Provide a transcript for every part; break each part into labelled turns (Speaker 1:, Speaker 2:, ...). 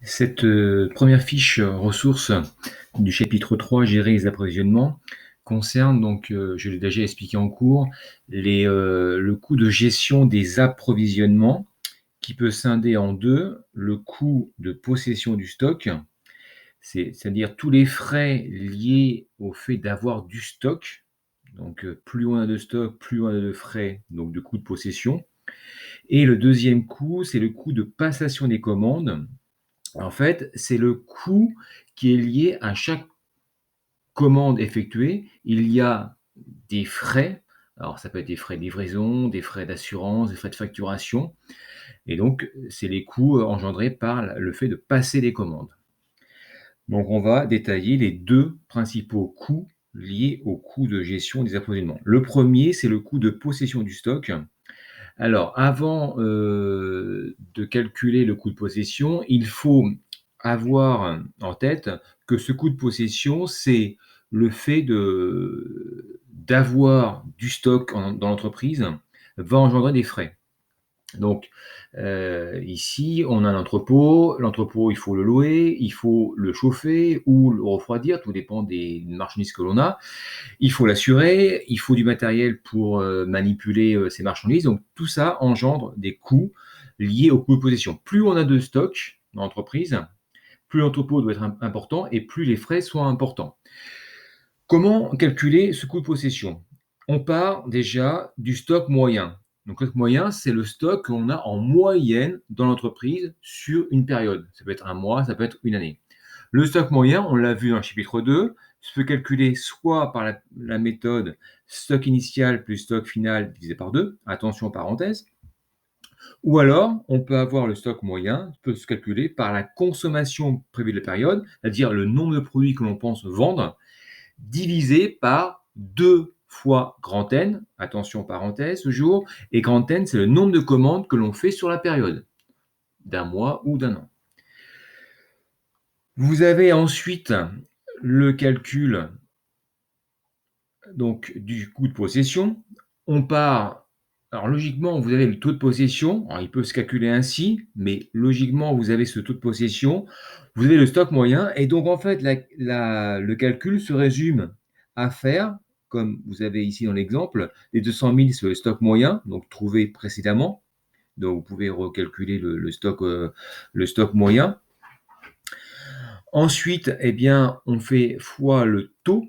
Speaker 1: Cette première fiche ressource du chapitre 3, gérer les approvisionnements, concerne donc, je l'ai déjà expliqué en cours, le coût de gestion des approvisionnements qui peut scinder en deux, le coût de possession du stock, c'est-à-dire tous les frais liés au fait d'avoir du stock. Donc, plus on a de stock, plus on a de frais, donc de coût de possession. Et le deuxième coût, c'est le coût de passation des commandes. En fait, c'est le coût qui est lié à chaque commande effectuée. Il y a des frais, alors ça peut être des frais de livraison, des frais d'assurance, des frais de facturation, et donc c'est les coûts engendrés par le fait de passer les commandes. Donc on va détailler les deux principaux coûts liés au coût de gestion des approvisionnements. Le premier, c'est le coût de possession du stock. Alors, avant de calculer le coût de possession, il faut avoir en tête que ce coût de possession, c'est le fait d'avoir du stock dans l'entreprise va engendrer des frais. Donc, ici, on a un entrepôt. L'entrepôt, il faut le louer, il faut le chauffer ou le refroidir, tout dépend des marchandises que l'on a. Il faut l'assurer, il faut du matériel pour manipuler ces marchandises. Donc tout ça engendre des coûts liés au coût de possession. Plus on a de stock dans l'entreprise, plus l'entrepôt doit être important et plus les frais sont importants. Comment calculer ce coût de possession? On part déjà du stock moyen. Donc le stock moyen, c'est le stock qu'on a en moyenne dans l'entreprise sur une période. Ça peut être un mois, ça peut être une année. Le stock moyen, on l'a vu dans le chapitre 2, se peut calculer soit par la méthode stock initial plus stock final divisé par 2, attention parenthèse, ou alors on peut avoir le stock moyen, peut se calculer par la consommation prévue de la période, c'est-à-dire le nombre de produits que l'on pense vendre, divisé par 2 fois grand N, attention parenthèse toujours, et grand N c'est le nombre de commandes que l'on fait sur la période, d'un mois ou d'un an. Vous avez ensuite le calcul donc du coût de possession. On part, alors logiquement, vous avez le taux de possession. Alors, il peut se calculer ainsi, mais logiquement, vous avez ce taux de possession. Vous avez le stock moyen. Et donc, en fait, le calcul se résume à faire, comme vous avez ici dans l'exemple, les 200 000 sur le stock moyen, donc trouvé précédemment. Donc, vous pouvez recalculer le stock moyen. Ensuite, eh bien, on fait fois le taux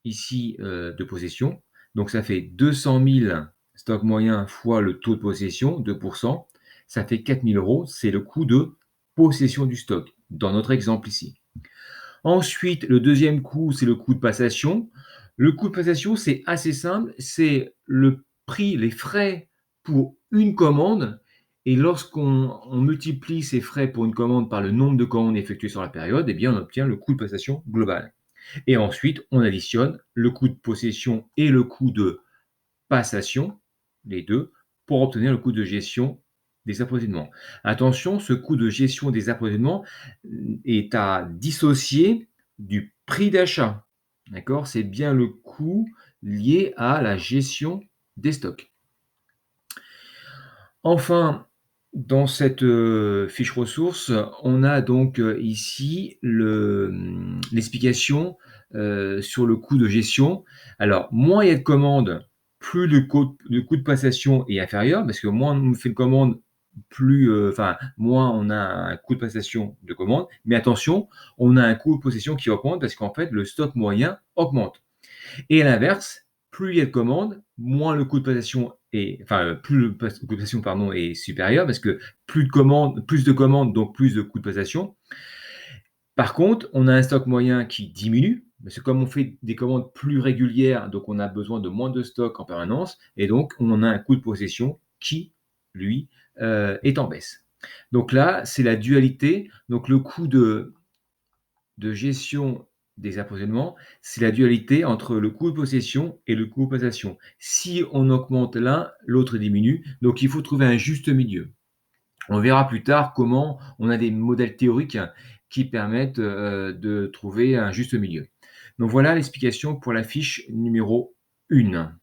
Speaker 1: ici de possession. Donc ça fait 200 000 stock moyen fois le taux de possession, 2%. Ça fait 4 000 euros. C'est le coût de possession du stock dans notre exemple ici. Ensuite, le deuxième coût, c'est le coût de passation. Le coût de passation, c'est assez simple. C'est le prix, les frais pour une commande. Et lorsqu'on multiplie ces frais pour une commande par le nombre de commandes effectuées sur la période, eh bien, on obtient le coût de passation global. Et ensuite, on additionne le coût de possession et le coût de passation, les deux, pour obtenir le coût de gestion des approvisionnements. Attention, ce coût de gestion des approvisionnements est à dissocier du prix d'achat. D'accord? C'est bien le coût lié à la gestion des stocks. Enfin, dans cette fiche ressource, on a donc ici l'explication sur le coût de gestion. Alors, moins il y a de commandes, plus le coût de passation est inférieur, parce que moins on fait de commandes, moins on a un coût de passation de commande. Mais attention, on a un coût de possession qui augmente parce qu'en fait, le stock moyen augmente. Et à l'inverse, plus il y a de commandes, moins le coût de passation plus le coût de passation est supérieur parce que plus de commandes, donc plus de coût de passation. Par contre, on a un stock moyen qui diminue, parce que comme on fait des commandes plus régulières, donc on a besoin de moins de stock en permanence, et donc on a un coût de possession qui, lui, est en baisse. Donc là, c'est la dualité. Donc le coût de gestion des approvisionnements, c'est la dualité entre le coût de possession et le coût de passation. Si on augmente l'un, l'autre diminue. Donc il faut trouver un juste milieu. On verra plus tard comment on a des modèles théoriques qui permettent de trouver un juste milieu. Donc voilà l'explication pour la fiche numéro 1.